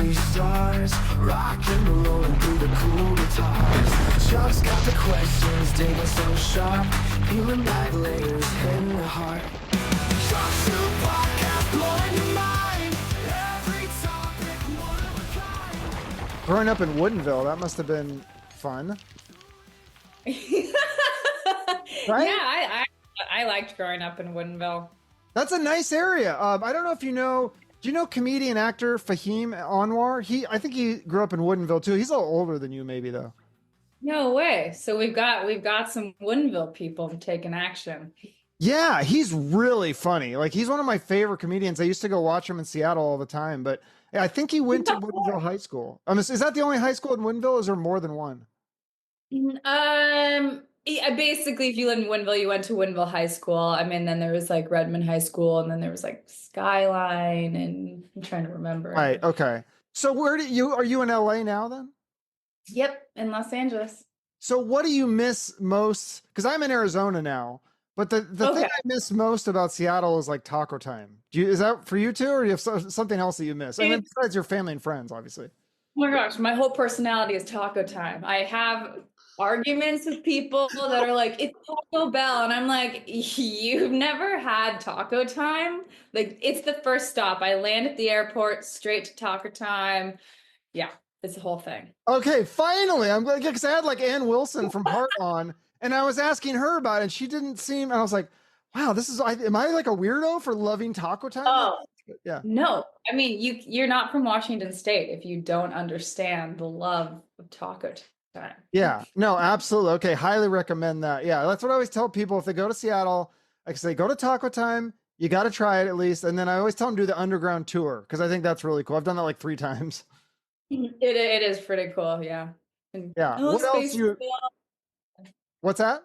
movie stars, rock and rolling through the cool guitars. Chuck's got the questions, Davidson sharp, peeling back layers, hitting the heart. Chuck's new podcast, blowing your mind. Every topic, one of a kind. Growing up in Woodinville, that must have been fun. Right? Yeah, I liked growing up in Woodinville. That's a nice area. I don't know if you know. Do you know comedian actor Fahim Anwar? I think he grew up in Woodinville too. He's a little older than you, maybe though. No way. So we've got some Woodinville people taking action. Yeah, he's really funny. Like he's one of my favorite comedians. I used to go watch him in Seattle all the time. But yeah, I think he went to Woodinville High School. Is that the only high school in Woodinville? Or is there more than one? Yeah, basically, if you live in Woodinville, you went to Woodinville High School. I mean, then there was like Redmond High School, and then there was like Skyline, and I'm trying to remember. Right. Okay. So are you in LA now then? Yep, in Los Angeles. So what do you miss most? Because I'm in Arizona now, but the thing I miss most about Seattle is like taco time. Is that for you too, or do you have something else that you miss? I mean, besides your family and friends, obviously. Oh my gosh, my whole personality is taco time. I have arguments with people that are like, it's Taco Bell. And I'm like, you've never had taco time? Like, it's the first stop. I land at the airport, straight to taco time. Yeah, it's the whole thing. Okay, finally. I'm glad because I had like Ann Wilson from Heart on, and I was asking her about it, and she didn't seem, and I was like, wow, am I like a weirdo for loving taco time? Oh, yeah. No, I mean, you're not from Washington State if you don't understand the love of taco time. Yeah, no, absolutely. Okay, highly recommend that. Yeah, that's what I always tell people if they go to Seattle. I say go to Taco Time. You got to try it at least, and then I always tell them do the underground tour because I think that's really cool. I've done that like 3 times. It is pretty cool. Yeah. Yeah. What else What's that?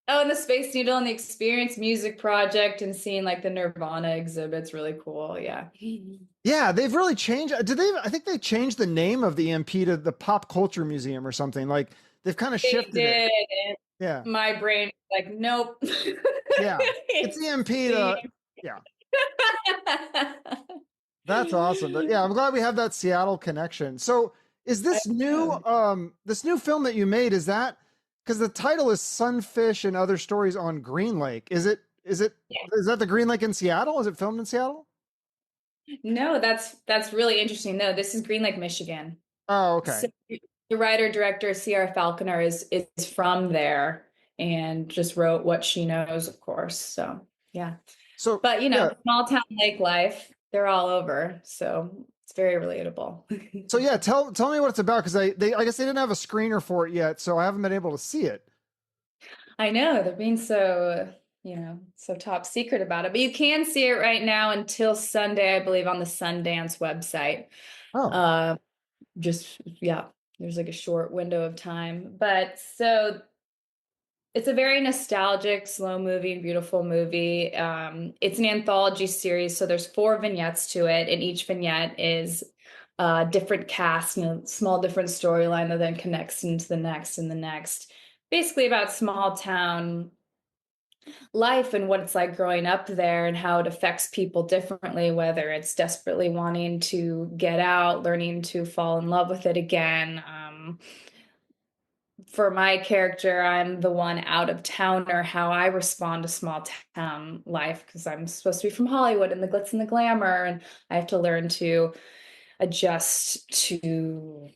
Oh, and the Space Needle and the Experience Music Project and seeing like the Nirvana exhibit's really cool. Yeah. Yeah, they've really changed. I think they changed the name of the EMP to the Pop Culture Museum or something. Like they've kind of shifted it. Yeah. My brain like, nope. Yeah. It's EMP yeah. That's awesome. But yeah, I'm glad we have that Seattle connection. So is this new film that you made, is that because the title is Sunfish and Other Stories on Green Lake? Is that the Green Lake in Seattle? Is it filmed in Seattle? No, that's really interesting. No, this is Green Lake, Michigan. Oh, okay. So the writer director Sierra Falconer is from there and just wrote What She Knows, of course. So yeah. So, but small town lake life, they're all over. So it's very relatable. So yeah, tell me what it's about because I guess they didn't have a screener for it yet, so I haven't been able to see it. I know they're being so so top secret about it, but you can see it right now until Sunday, I believe, on the Sundance website. Oh, there's like a short window of time, but so it's a very nostalgic, slow moving, beautiful movie. It's an anthology series, so there's 4 vignettes to it, and each vignette is a different cast and a small different storyline that then connects into the next and the next. Basically about small town life and what it's like growing up there and how it affects people differently, whether it's desperately wanting to get out, learning to fall in love with it again. For my character, I'm the one out of towner, how I respond to small town life, because I'm supposed to be from Hollywood and the glitz and the glamour, and I have to learn to adjust to,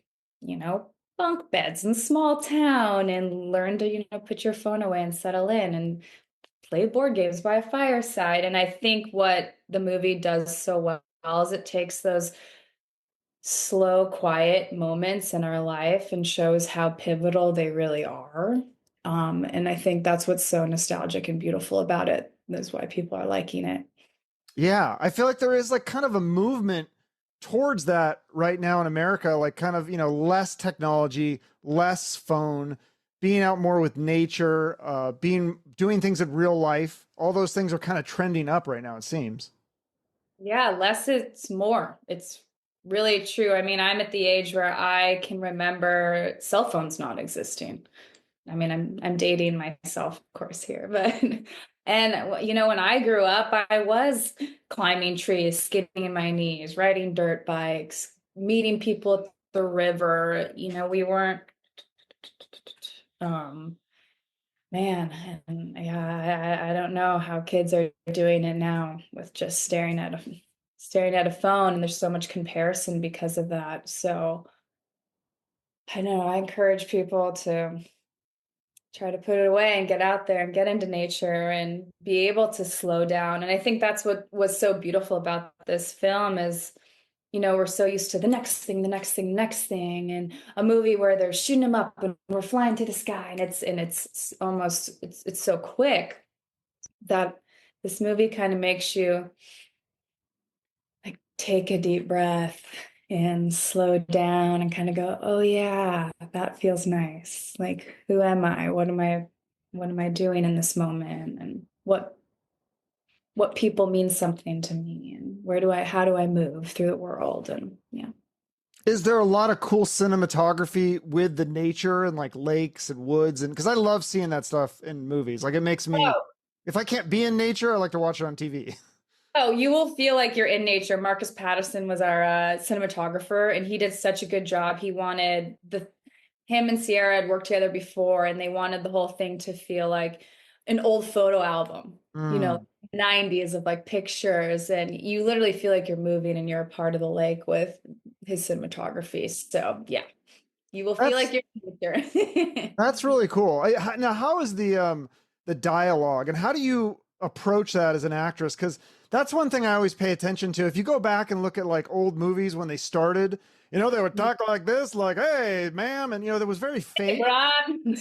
bunk beds in small town and learn to, put your phone away and settle in and play board games by a fireside. And I think what the movie does so well is it takes those slow, quiet moments in our life and shows how pivotal they really are. And I think that's what's so nostalgic and beautiful about it. That's why people are liking it. Yeah, I feel like there is like kind of a movement towards that right now in America, like kind of, less technology, less phone, being out more with nature, doing things in real life. All those things are kind of trending up right now, it seems. Yeah, less is more. It's really true. I mean, I'm at the age where I can remember cell phones not existing. I mean, I'm dating myself, of course, here, but and when I grew up, I was climbing trees, skidding my knees, riding dirt bikes, meeting people at the river. We weren't, um, man, and yeah, I don't know how kids are doing it now with just staring at a phone, and there's so much comparison because of that. So I know I encourage people to try to put it away and get out there and get into nature and be able to slow down. And I think that's what was so beautiful about this film is, we're so used to the next thing, the next thing, the next thing, and a movie where they're shooting them up and we're flying through the sky, and it's almost it's so quick that this movie kind of makes you like take a deep breath and slow down and kind of go, oh yeah, that feels nice. Like, who am I? What am I doing in this moment? And what people mean something to me, and how do I move through the world? And yeah. Is there a lot of cool cinematography with the nature and like lakes and woods? And because I love seeing that stuff in movies. Like it makes me, Oh, if I can't be in nature, I like to watch it on TV. oh, you will feel like you're in nature. Marcus Patterson was our cinematographer, and he did such a good job. He wanted him and Sierra had worked together before, and they wanted the whole thing to feel like an old photo album, Mm. 90s of like pictures, and you literally feel like you're moving and you're a part of the lake with his cinematography. So yeah, you will feel That's like you're in nature. that's really cool. Now, how is the dialogue, and how do you approach that as an actress? Because that's one thing I always pay attention to. If you go back and look at like old movies when they started, they would talk like this, like "Hey, ma'am," and that was very Hey, fake. Ron.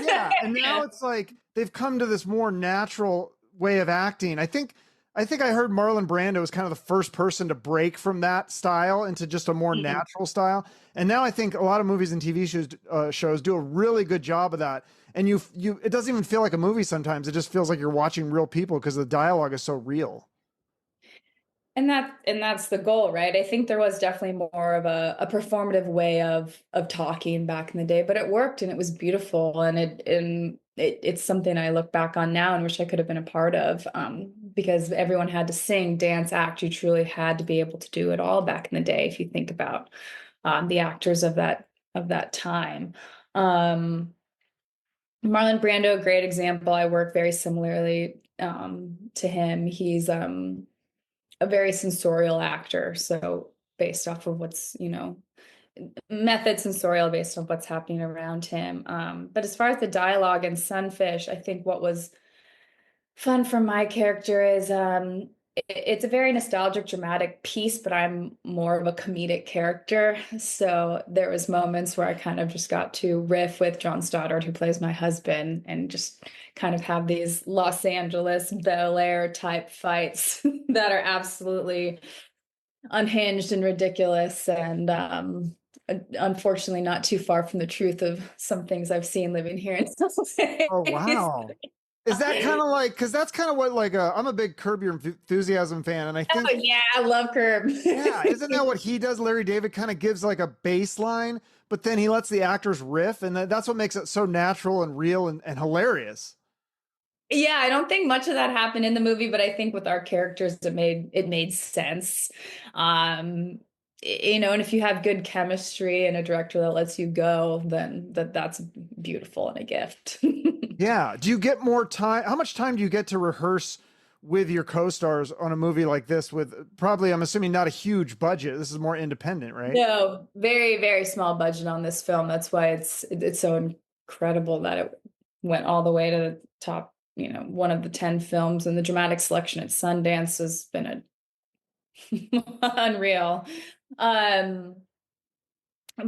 Yeah, and now Yeah. it's like they've come to this more natural way of acting. I think I heard Marlon Brando was kind of the first person to break from that style into just a more Mhm. natural style. And now I think a lot of movies and TV shows do a really good job of that. And it doesn't even feel like a movie sometimes. It just feels like you're watching real people because the dialogue is so real. And that's the goal, right? I think there was definitely more of a performative way of talking back in the day, but it worked and it was beautiful, and it's something I look back on now and wish I could have been a part of, because everyone had to sing, dance, act. You truly had to be able to do it all back in the day. If you think about the actors of that time. Um, Marlon Brando, great example. I work very similarly to him. He's a very sensorial actor. So based off of method sensorial based on what's happening around him. But as far as the dialogue in Sunfish, I think what was fun for my character is it's a very nostalgic, dramatic piece, but I'm more of a comedic character. So there was moments where I kind of just got to riff with John Stoddard, who plays my husband, and just kind of have these Los Angeles Bel Air type fights that are absolutely unhinged and ridiculous, and unfortunately not too far from the truth of some things I've seen living here in Oh, LA. wow. Is that kind of like, because that's kind of what, like, I'm a big Curb Your Enthusiasm fan. And I Oh think, yeah, I love Curb. yeah, isn't that what he does? Larry David kind of gives like a baseline, but then he lets the actors riff. And that's what makes it so natural and real and hilarious. Yeah, I don't think much of that happened in the movie, but I think with our characters, it made sense. Um, and if you have good chemistry and a director that lets you go, then that's beautiful and a gift. Yeah. Do you get more time? How much time do you get to rehearse with your co-stars on a movie like this with probably, I'm assuming, not a huge budget? This is more independent, right? No, very, very small budget on this film. That's why it's so incredible that it went all the way to the top, one of the 10 films, and the dramatic selection at Sundance has been unreal. Um,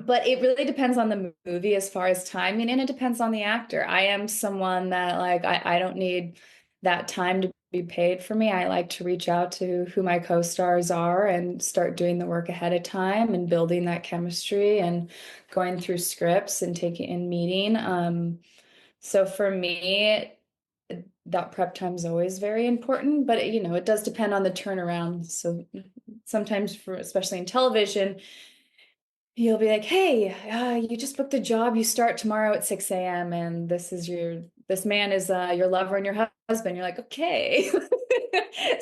but it really depends on the movie as far as timing, and it depends on the actor. I am someone that like I don't need that time to be paid for me. I like to reach out to who my co-stars are and start doing the work ahead of time and building that chemistry and going through scripts and taking and meeting. So for me, that prep time is always very important, but it does depend on the turnaround. So sometimes, especially in television, you'll be like, hey, you just booked a job. You start tomorrow at 6 a.m. and this man is your lover and your husband. You're like, okay.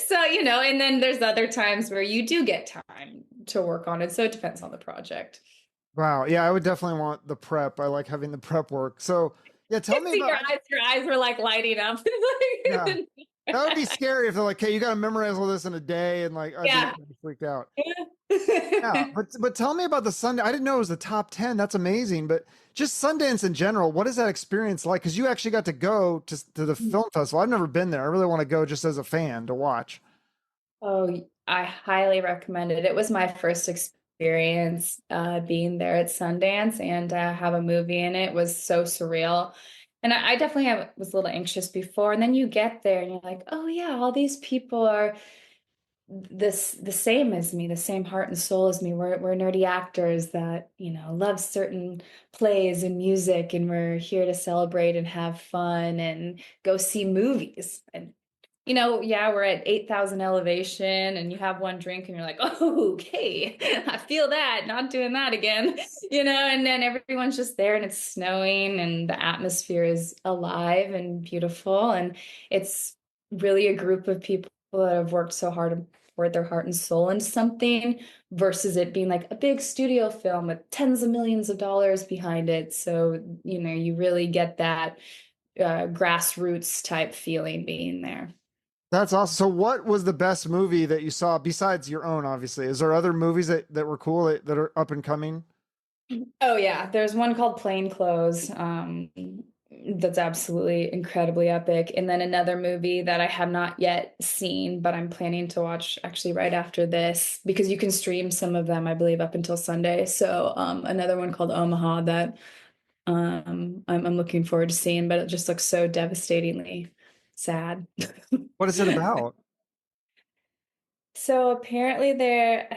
So, and then there's other times where you do get time to work on it. So it depends on the project. Wow. Yeah, I would definitely want the prep. I like having the prep work. So yeah, tell me See about, your eyes were like lighting up. yeah. That would be scary if they're like, "Hey, you got to memorize all this in a day," and like I'd be Yeah. freaked out. Yeah, Yeah. but tell me about the Sundance. I didn't know it was the top 10. That's amazing. But just Sundance in general, what is that experience like? Because you actually got to go to the film festival. I've never been there. I really want to go just as a fan to watch. Oh, I highly recommend it. It was my first experience being there at Sundance, and have a movie in it was so surreal. And I definitely was a little anxious before. And then you get there and you're like, oh yeah, all these people are the same as me, the same heart and soul as me. We're nerdy actors that, love certain plays and music, and we're here to celebrate and have fun and go see movies. And yeah, we're at 8,000 elevation and you have one drink and you're like, oh, okay, I feel that, not doing that again, and then everyone's just there and it's snowing and the atmosphere is alive and beautiful. And it's really a group of people that have worked so hard to pour their heart and soul into something versus it being like a big studio film with tens of millions of dollars behind it. So, you really get that grassroots type feeling being there. That's awesome. So, what was the best movie that you saw besides your own? Obviously, is there other movies that were cool that are up and coming? Oh yeah, there's one called Plain Clothes. That's absolutely incredibly epic. And then another movie that I have not yet seen, but I'm planning to watch actually right after this because you can stream some of them, I believe, up until Sunday. So another one called Omaha that I'm looking forward to seeing, but it just looks so devastatingly sad. What is it about? So apparently there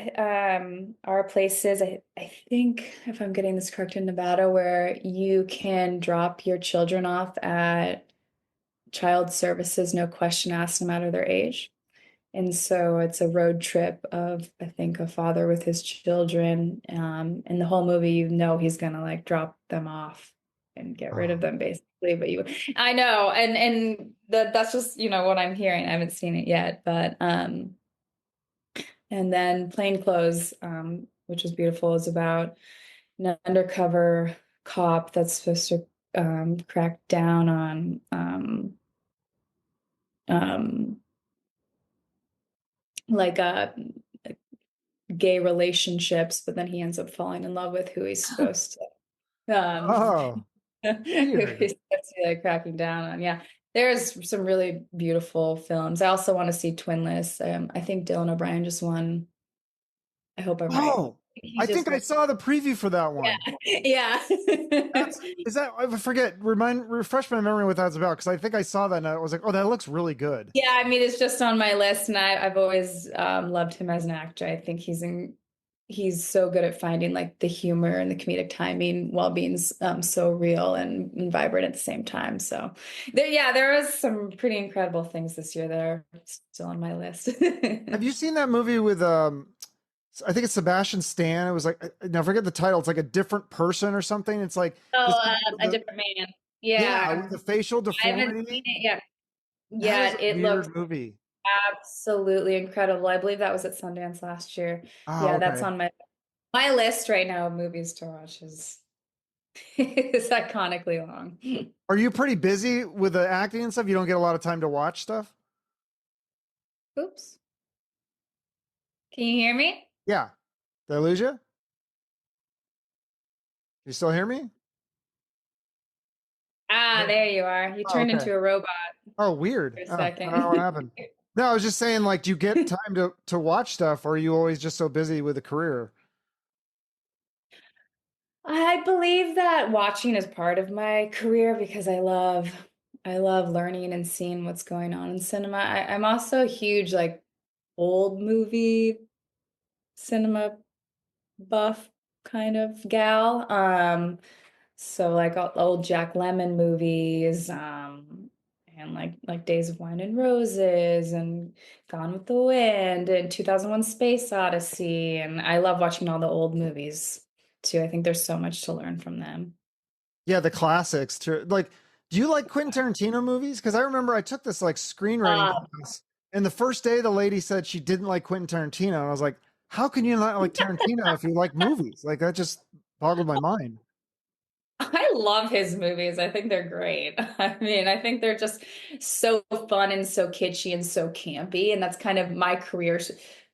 are places, I think if I'm getting this correct in Nevada, where you can drop your children off at child services, no question asked, no matter their age. And so it's a road trip of, I think, a father with his children. And the whole movie, he's gonna like drop them off and get rid of Oh. them basically. I know, and that's just, what I'm hearing. I haven't seen it yet, but and then Plain Clothes, which is beautiful, is about an undercover cop that's supposed to crack down on um, like gay relationships, but then he ends up falling in love with who he's supposed to Oh, who weird. he's supposed to be like cracking down on. Yeah. There's some really beautiful films. I also want to see Twinless. I think Dylan O'Brien just won. I hope I'm right. Oh, He I just think I won. saw the preview for that one. Yeah. Yeah. That's is that I forget. Refresh my memory what that's about because I think I saw that and I was like, oh, that looks really good. Yeah, I mean, it's just on my list, and I've always loved him as an actor. I think he's so good at finding like the humor and the comedic timing while being so real and vibrant at the same time. So there was some pretty incredible things this year that are still on my list. Have you seen that movie with I think it's Sebastian Stan. It was like now forget the title. It's like a different person or something. It's like Oh, this guy with A the Different Man. yeah, with Yeah, the facial I haven't seen deformity. it yet. That Yeah, is a it looks weird movie. absolutely incredible. I believe that was at Sundance last year. Oh, Yeah, that's okay. on my list right now of movies to watch is is iconically long. Are you pretty busy with the acting and stuff? You don't get a lot of time to watch stuff? Oops. Can you hear me? Yeah. Did I lose you? You still hear me? Ah, No. there you are. You Oh, turned okay. into a robot Oh, for weird. a Oh, I don't know what second. happened. No, I was just saying, like, do you get time to watch stuff, or are you always just so busy with a career? I believe that watching is part of my career because I love learning and seeing what's going on in cinema. I'm also a huge like old movie cinema buff kind of gal. So like old Jack Lemmon movies, and like Days of Wine and Roses and Gone with the Wind and 2001 Space Odyssey. And I love watching all the old movies too. I think there's so much to learn from them. Yeah, the classics. To like, do you like Quentin Tarantino movies? Because I remember I took this like screenwriting Uh, class, and the first day the lady said she didn't like Quentin Tarantino, and I was like, how can you not like Tarantino if you like movies? Like that just boggled my mind. I love his movies. I think they're great. I mean, I think they're just so fun and so kitschy and so campy. And that's kind of my career.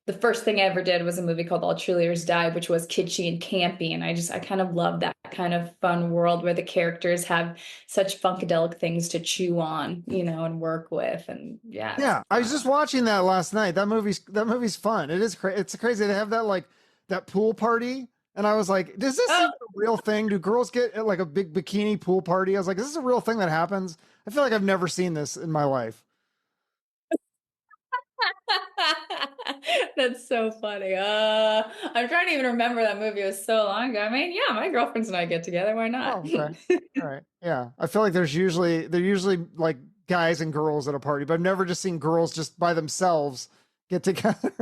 The first thing I ever did was a movie called All Cheerleaders Die, which was kitschy and campy. And I kind of love that kind of fun world where the characters have such funkadelic things to chew on, and work with. And yeah, it's Yeah, I was just watching that last night. That movie's fun. It's crazy. They have that like that pool party, and I was like, "Does this oh, even a real thing? Do girls get like a big bikini pool party?" I was like, "Is this a real thing that happens?" I feel like I've never seen this in my life. that's so funny. I'm trying to even remember that movie. It was so long ago. I mean, yeah, my girlfriends and I get together. Why not? Oh, okay, all right, yeah. I feel like they're usually like guys and girls at a party, but I've never just seen girls just by themselves get together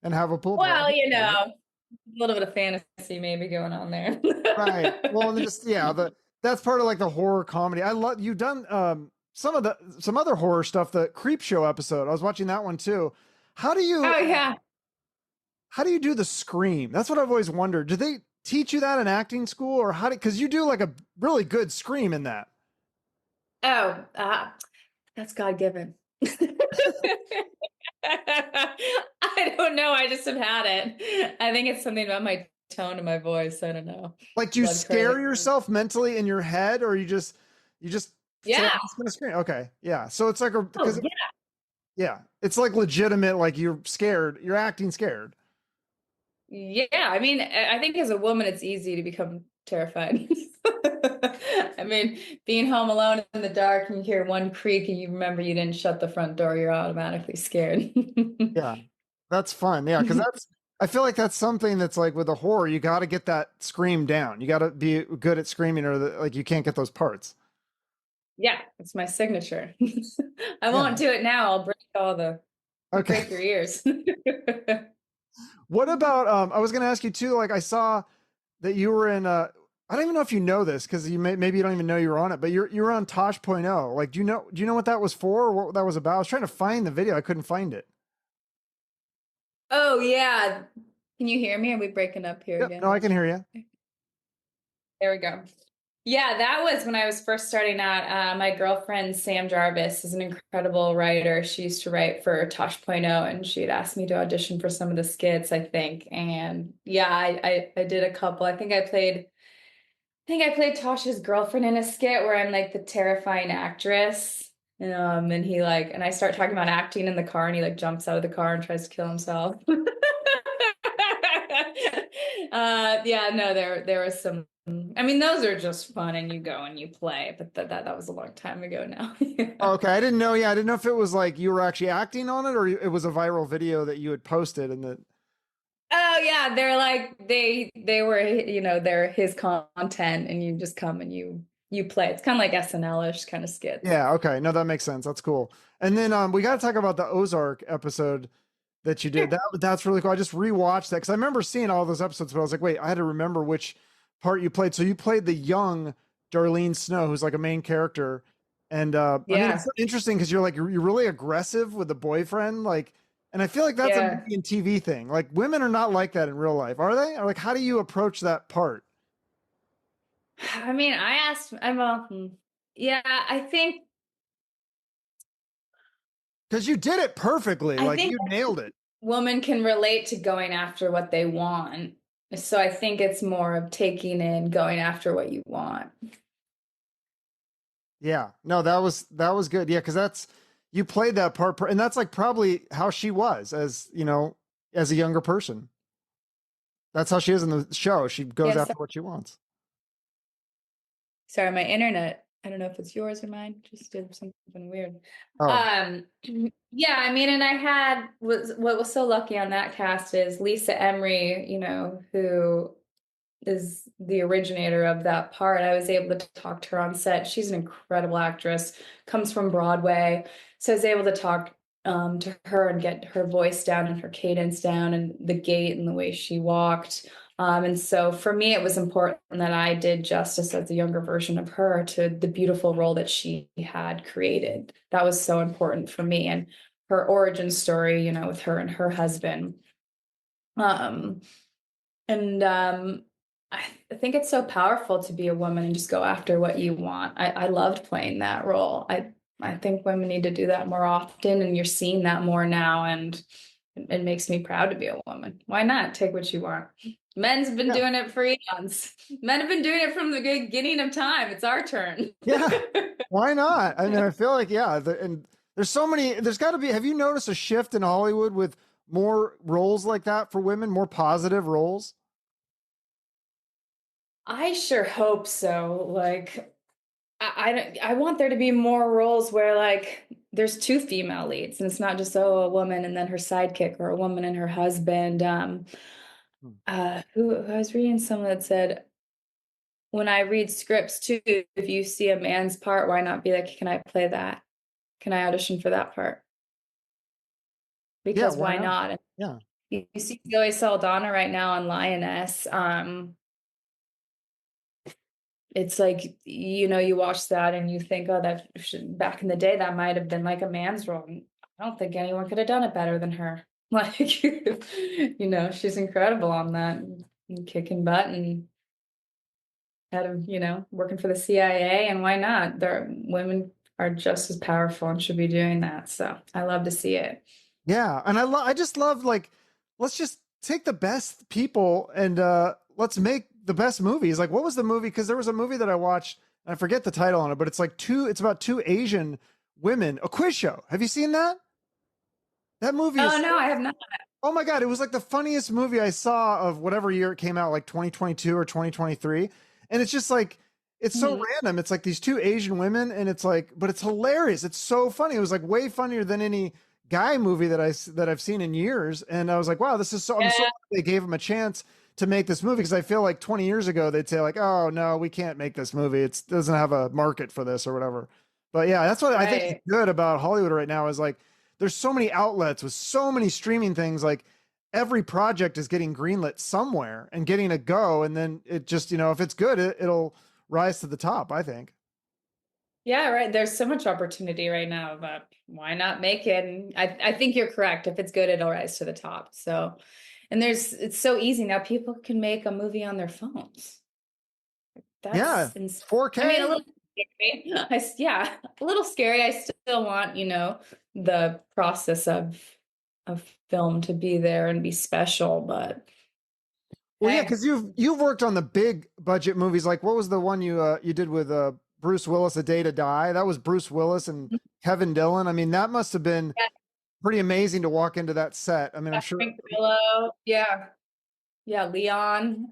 and have a pool party. Well, a little bit of fantasy maybe going on there. Right. Well, and just yeah, that's part of like the horror comedy. I love you've done some other horror stuff. The Creep Show episode. I was watching that one too. How do you Oh yeah. how do you do the scream? That's what I've always wondered. Do they teach you that in acting school, or how do because you do like a really good scream in that? Oh, that's God given. I don't know. I just have had it. I think it's something about my tone and my voice. I don't know. Like, do you Blood curdling. scare yourself mentally in your head, or you just say, Yeah. I'm just gonna scream? Okay, yeah. So it's like a Oh, because yeah, it's like legitimate. Like you're scared. You're acting scared. yeah. I mean, I think as a woman, it's easy to become terrified. I mean, being home alone in the dark and you hear one creak and you remember you didn't shut the front door, you're automatically scared. Yeah, that's fun. Yeah, because I feel like that's something that's like with a horror, you got to get that scream down. You got to be good at screaming, or like you can't get those parts. Yeah, it's my signature. I Yeah. won't do it now. I'll break Okay. break your ears. What about I was going to ask you too, like I saw that you were in I don't even know if you know this because maybe you don't even know you were on it, but you were on Tosh Point oh. Like do you know what that was for or what that was about? I was trying to find the video. I couldn't find it. Oh yeah. Can you hear me? Are we breaking up here Yep. No, again? I can hear you. There we go. Yeah, that was when I was first starting out. My girlfriend, Sam Jarvis, is an incredible writer. She used to write for Tosh Point oh, and she had asked me to audition for some of the skits, I think. And yeah, I did a couple. I think I played Tosh's girlfriend in a skit where I'm like the terrifying actress. And I start talking about acting in the car and he like jumps out of the car and tries to kill himself. Yeah, no, there was some. I mean, those are just fun, and you go and you play. But that was a long time ago now. Oh, okay, I didn't know. Yeah, I didn't know if it was like you were actually acting on it or it was a viral video that you had posted and that. Oh yeah, they're like they were they're his content, and you just come and you play. It's kind of like SNL-ish kind of skits. Yeah, okay. No, that makes sense. That's cool. And then we got to talk about the Ozark episode that you did. That's really cool. I just rewatched that because I remember seeing all those episodes, but I was like, wait, I had to remember which part you played. So you played the young Darlene Snow, who's like a main character. And I mean, it's Yeah, so interesting because you're really aggressive with the boyfriend, like, and I feel like that's a yeah. movie and TV thing. Like, women are not like that in real life, are they? Or like, how do you approach that part? I mean, I asked. Yeah, Because you did it perfectly. I Like, think you nailed it. women can relate to going after what they want. So I think it's more of taking in going after what you want. Yeah, no, that was good. Yeah, because you played that part, and that's like probably how she was as a younger person. That's how she is in the show. She goes Yes. after what she wants. Sorry, my internet. I don't know if it's yours or mine. Just did something weird. Oh, Yeah, I mean, and I had was what was so lucky on that cast is Lisa Emery, who is the originator of that part. I was able to talk to her on set. She's an incredible actress, comes from Broadway. So I was able to talk to her and get her voice down and her cadence down and the gait and the way she walked. And so for me, it was important that I did justice as a younger version of her to the beautiful role that she had created. That was so important for me. And her origin story, with her and her husband Um, and I think it's so powerful to be a woman and just go after what you want. I loved playing that role. I think women need to do that more often, and you're seeing that more now, and it makes me proud to be a woman. Why not take what you want? Men's been Yeah. doing it for eons. Men have been doing it from the beginning of time. It's our turn. Yeah. Why not? I mean, I feel like, yeah, and there's so many, there's got to be, have you noticed a shift in Hollywood with more roles like that for women, more positive roles? I sure hope so. Like, I want there to be more roles where like there's two female leads and it's not just a woman and then her sidekick or a woman and her husband. Hmm. Who I was reading someone that said when I read scripts too, if you see a man's part, why not be like, can I play that? Can I audition for that part? Yeah, Because why why not? not? And Yeah. you see Zoe Saldana right now on Lioness. It's like, you watch that and you think, oh, back in the day, that might have been like a man's role. I don't think anyone could have done it better than her. Like, she's incredible on that and kicking butt and out of, working for the CIA. And why not? Women are just as powerful and should be doing that. So I love to see it. Yeah. And I just love, like, let's just take the best people and let's make the best movies. Like, what was the movie? Because there was a movie that I watched, and I forget the title on it, but it's about two Asian women, a quiz show. Have you seen that? That movie Oh, is no, I have not. Oh my God, it was like the funniest movie I saw of whatever year it came out, like 2022 or 2023. And it's just like, it's so Mhm. random. It's like these two Asian women, and it's like, but it's hilarious. It's so funny. It was like way funnier than any guy movie that I've seen in years. And I was like, wow, this is I'm so Yeah, glad they gave him a chance to make this movie, because I feel like 20 years ago they'd say like, oh no, we can't make this movie. It doesn't have a market for this or whatever. But yeah, that's what I think is right. good about Hollywood right now, is like there's so many outlets with so many streaming things. Like every project is getting greenlit somewhere and getting a go, and then it just, if it's good, it'll rise to the top, I think. Yeah, right. There's so much opportunity right now, but why not make it? And I think you're correct. If it's good, it'll rise to the top. So, and it's so easy now. People can make a movie on their phones. Yeah, That's, I mean, a 4K. little scary. Yeah, a little scary. I still want, the process of film to be there and be special, but Well, yeah, hey. because you've worked on the big budget movies. Like, what was the one you did with Bruce Willis, A Day to Die? That was Bruce Willis and Kevin Dillon. I mean, that must have been pretty amazing to walk into that set. I mean, I'm Yeah, sure. Frank Grillo. Yeah. Yeah, Leon.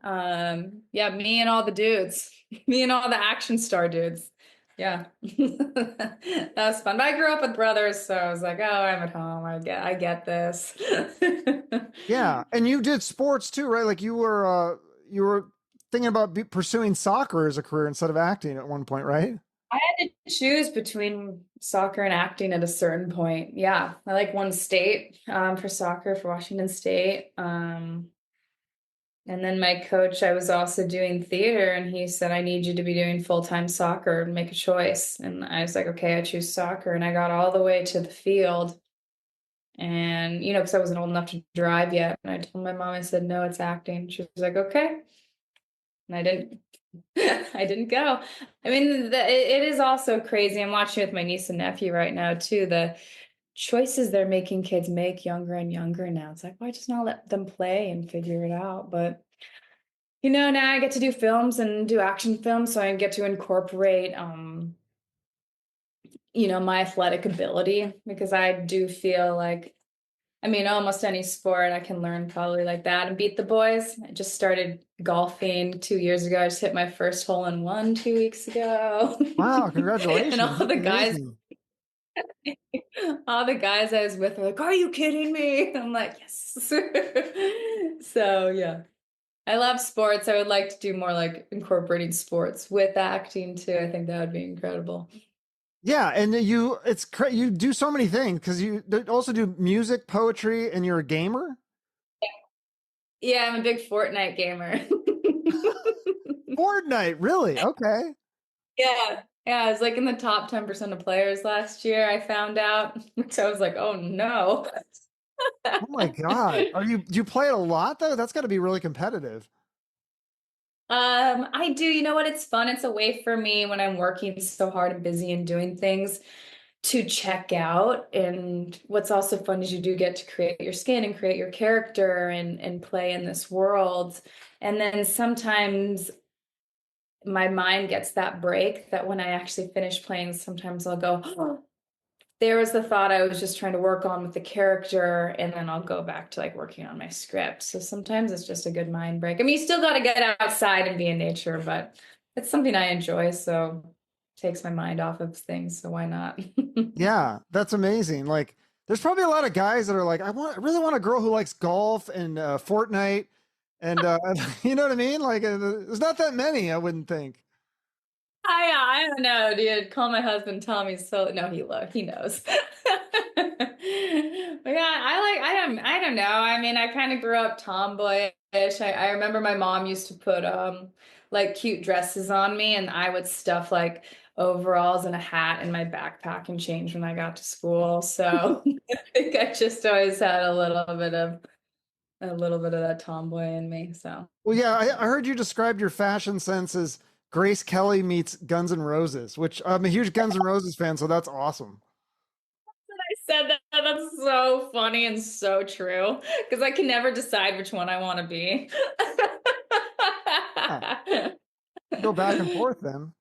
Yeah, me and all the dudes. Me and all the action star dudes. Yeah. That was fun. But I grew up with brothers, so I was like, oh, I'm at home. I get this. Yeah, and you did sports too, right? Like you were thinking about pursuing soccer as a career instead of acting at one point, right? I had to choose between soccer and acting at a certain point. Yeah. I like won state for soccer for Washington State. And then my coach, I was also doing theater, and he said, I need you to be doing full-time soccer and make a choice. And I was like, okay, I choose soccer. And I got all the way to the field. And, because I wasn't old enough to drive yet. And I told my mom, I said, no, it's acting. She was like, okay. And I didn't, I didn't go. I mean, it is also crazy. I'm watching with my niece and nephew right now, too. The choices they're making kids make younger and younger now. It's like, why just not let them play and figure it out? But now I get to do films and do action films, so I get to incorporate my athletic ability, because I do feel like, I mean, almost any sport I can learn probably like that and beat the boys. I just started golfing 2 years ago. I just hit my first hole in one 2 weeks ago. Wow, And congratulations. That's amazing. all the guys I was with were like, "Are you kidding me?" I'm like, "Yes." So yeah. I love sports. I would like to do more like incorporating sports with acting too. I think that would be incredible. Yeah, and you do so many things, because you also do music, poetry, and you're a gamer. Yeah, I'm a big Fortnite gamer. Fortnite, really? Okay. Yeah. Yeah, I was like in the top 10% of players last year, I found out. So I was like, oh no. Oh my God. Do you play it a lot though? That's got to be really competitive. I do. You know what? It's fun. It's a way for me when I'm working so hard and busy and doing things to check out. And what's also fun is you do get to create your skin and create your character and play in this world. And then sometimes my mind gets that break that when I actually finish playing, sometimes I'll go, oh, there was the thought I was just trying to work on with the character, and then I'll go back to like working on my script. So sometimes it's just a good mind break. I mean, you still got to get outside and be in nature, but it's something I enjoy, so it takes my mind off of things. So why not? Yeah, that's amazing. Like, there's probably a lot of guys that are like, I really want a girl who likes golf and Fortnite, and you know what I mean? Like, there's not that many, I wouldn't think. I don't know, dude. Call my husband, tell him he's so no, he knows. But yeah, I don't know. I mean, I kind of grew up tomboyish. I remember my mom used to put like cute dresses on me, and I would stuff like overalls and a hat in my backpack and change when I got to school. So I think I just always had a little bit of that tomboy in me. So Well, yeah, I heard you described your fashion sense as Grace Kelly meets Guns N' Roses, which I'm a huge Guns N' Roses fan, so that's awesome. I said that. That's so funny and so true because I can never decide which one I want to be. Yeah, go back and forth then.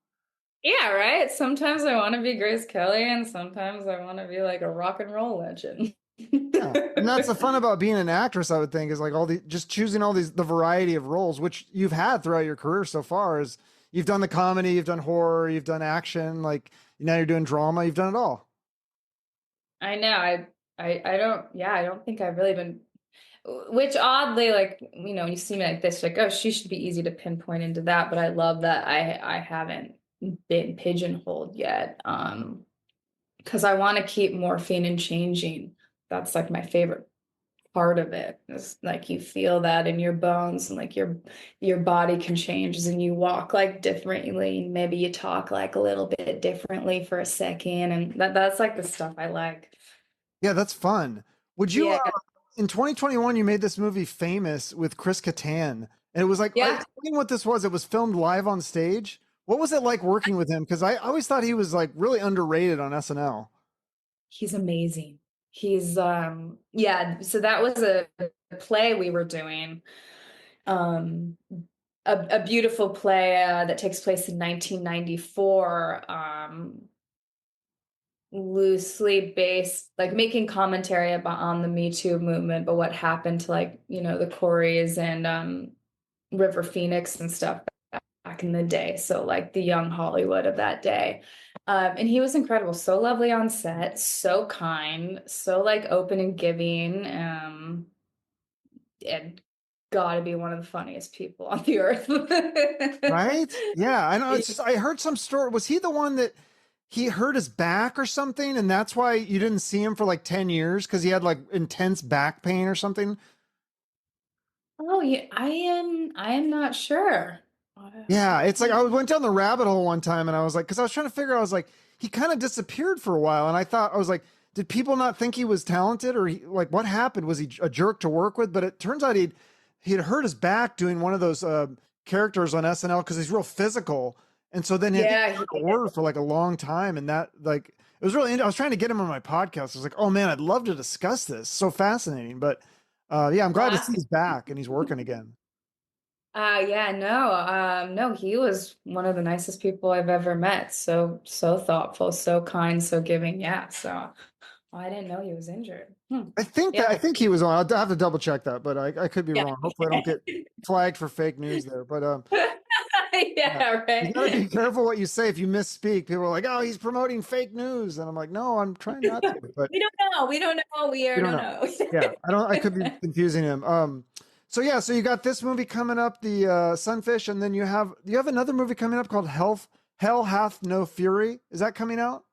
Yeah, right. Sometimes I want to be Grace Kelly, and sometimes I want to be like a rock and roll legend. Yeah. And that's the fun about being an actress, I would think, is like just choosing all these, the variety of roles, which you've had throughout your career so far is you've done the comedy, you've done horror, you've done action, like now you're doing drama, you've done it all. I know. I don't. Yeah, I don't think I've really been. Which oddly, like when you see me like this, like oh, she should be easy to pinpoint into that. But I love that I haven't been pigeonholed yet. Because I want to keep morphing and changing. That's like my favorite part of it. Is like you feel that in your bones and like your body can change and you walk like differently. Maybe you talk like a little bit differently for a second. And that's like the stuff I like. Yeah, that's fun. Would you, Yeah. in 2021, you made this movie Famous with Chris Kattan, and it was like, Yeah. explain what this was. It was filmed live on stage. What was it like working with him? Because I always thought he was like really underrated on SNL. He's amazing. He's yeah, so that was a play we were doing. Um a beautiful play that takes place in 1994, loosely based, like making commentary about on the Me Too movement, but what happened to like, the Coreys and River Phoenix and stuff back in the day. So like the young Hollywood of that day. And he was incredible, so lovely on set, so kind, so like open and giving, and gotta be one of the funniest people on the earth. Right? Yeah, I know. It's just I heard some story. Was he the one that he hurt his back or something, and that's why you didn't see him for like 10 years because he had like intense back pain or something? Oh yeah, I am not sure. Yeah, it's like I went down the rabbit hole one time and I was like, because I was trying to figure out, I was like, he kind of disappeared for a while, and I was like, did people not think he was talented, or like what happened? Was he a jerk to work with? But it turns out he'd hurt his back doing one of those characters on SNL because he's real physical, and so then he Yeah, had to order for like a long time, and that like it was really. I was trying to get him on my podcast. I was like, oh man, I'd love to discuss this. So fascinating, but yeah, I'm glad to see he's back and he's working again. yeah, no, he was one of the nicest people I've ever met. So thoughtful, so kind, so giving. Yeah, so I didn't know he was injured. I Yeah, think he was on. I'll have to double check that, but I could be yeah. wrong. Hopefully, I don't get flagged for fake news there. But yeah, Yeah, you got to right. be careful what you say. If you misspeak, people are like, "Oh, he's promoting fake news," and I'm like, "No, I'm trying not to." But We don't know. We don't know. We you are don't don't know. know. Yeah, I don't. I could be confusing him. So yeah, so you got this movie coming up, the Sunfish, and then you have another movie coming up called Hell Hath No Fury. Is that coming out?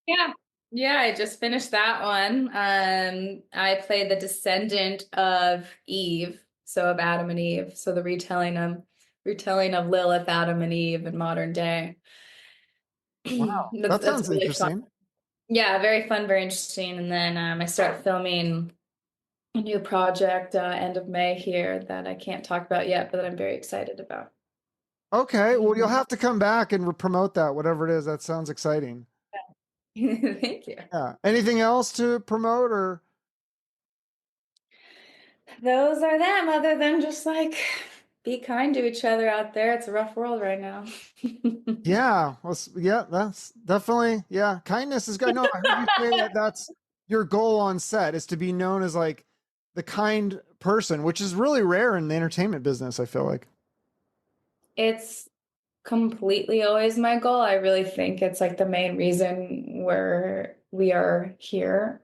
Yeah. Yeah, I just finished that one. I played the descendant of Eve, so of Adam and Eve. So the retelling of Lilith, Adam and Eve in modern day. Wow, That's that that's sounds really fun. interesting. Yeah, very fun, very interesting. And then I start filming a new project end of May here that I can't talk about yet, but that I'm very excited about. Okay, well, you'll have to come back and promote that, whatever it is. That sounds exciting. Thank you. Yeah. Anything else to promote or? Those are them, other than just like be kind to each other out there. It's a rough world right now. Yeah, yeah, that's definitely, yeah. Kindness is good. No, I heard you say that that's your goal on set is to be known as like the kind person, which is really rare in the entertainment business, I feel like. It's completely always my goal. I really think it's like the main reason we are here.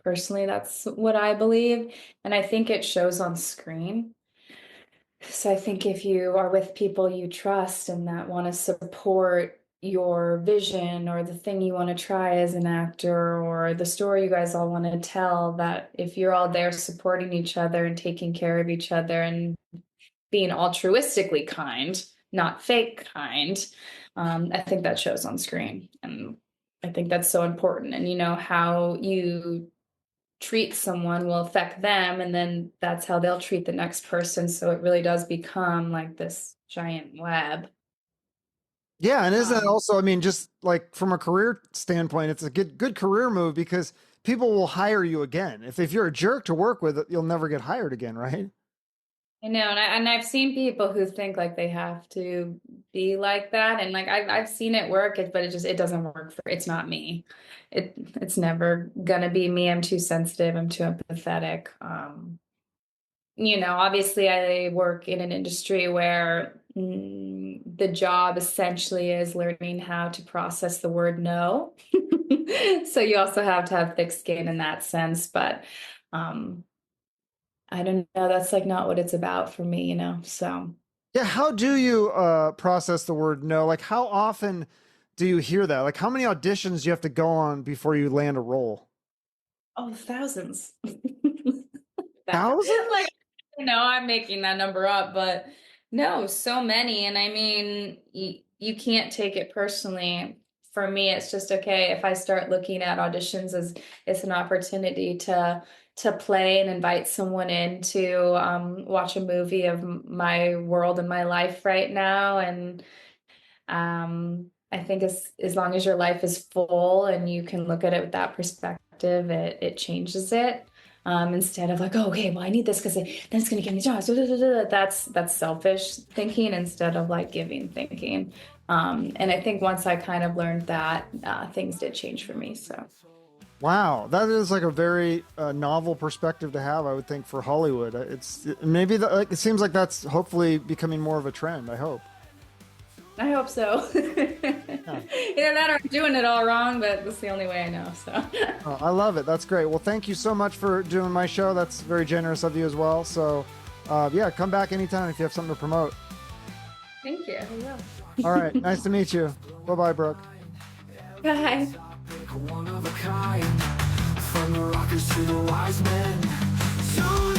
Personally, that's what I believe, and I think it shows on screen. So I think if you are with people you trust and that want to support your vision or the thing you want to try as an actor or the story you guys all want to tell, that if you're all there supporting each other and taking care of each other and being altruistically kind, not fake kind, I think that shows on screen. And I think that's so important. And how you treat someone will affect them, and then that's how they'll treat the next person. So it really does become like this giant web. Yeah, and isn't it Um, also, I mean, just like from a career standpoint, it's a good career move because people will hire you again. If you're a jerk to work with, you'll never get hired again, right? I know, and I've seen people who think like they have to be like that, and like I've seen it work, but it doesn't work for. It's not me. It's never gonna be me. I'm too sensitive. I'm too empathetic. Obviously I work in an industry where the job essentially is learning how to process the word no. So you also have to have thick skin in that sense, but um, I don't know, that's like not what it's about for me. So Yeah, how do you process the word no? Like how often do you hear that? Like how many auditions do you have to go on before you land a role? oh, thousands. Like, Thousands? I'm making that number up, but no, so many. And I mean, you can't take it personally. For me, it's just okay if I start looking at auditions as it's an opportunity to play and invite someone in to watch a movie of my world and my life right now. And I think as long as your life is full and you can look at it with that perspective, it changes it. Instead of like, oh, okay, well, I need this because then it's going to give me jobs. That's selfish thinking instead of like giving thinking. And I think once I kind of learned that, things did change for me. So Wow, that is like a very novel perspective to have, I would think, for Hollywood. It's maybe like it seems like that's hopefully becoming more of a trend. I hope. I hope so. Yeah. Either that or I'm doing it all wrong, but that's the only way I know. So Oh, I love it. That's great. Well, thank you so much for doing my show. That's very generous of you as well. So, yeah, come back anytime if you have something to promote. thank you. I will. All right, nice to meet you. Bye bye, Brooke. Bye. One of a kind, from the rockers to the wise men. So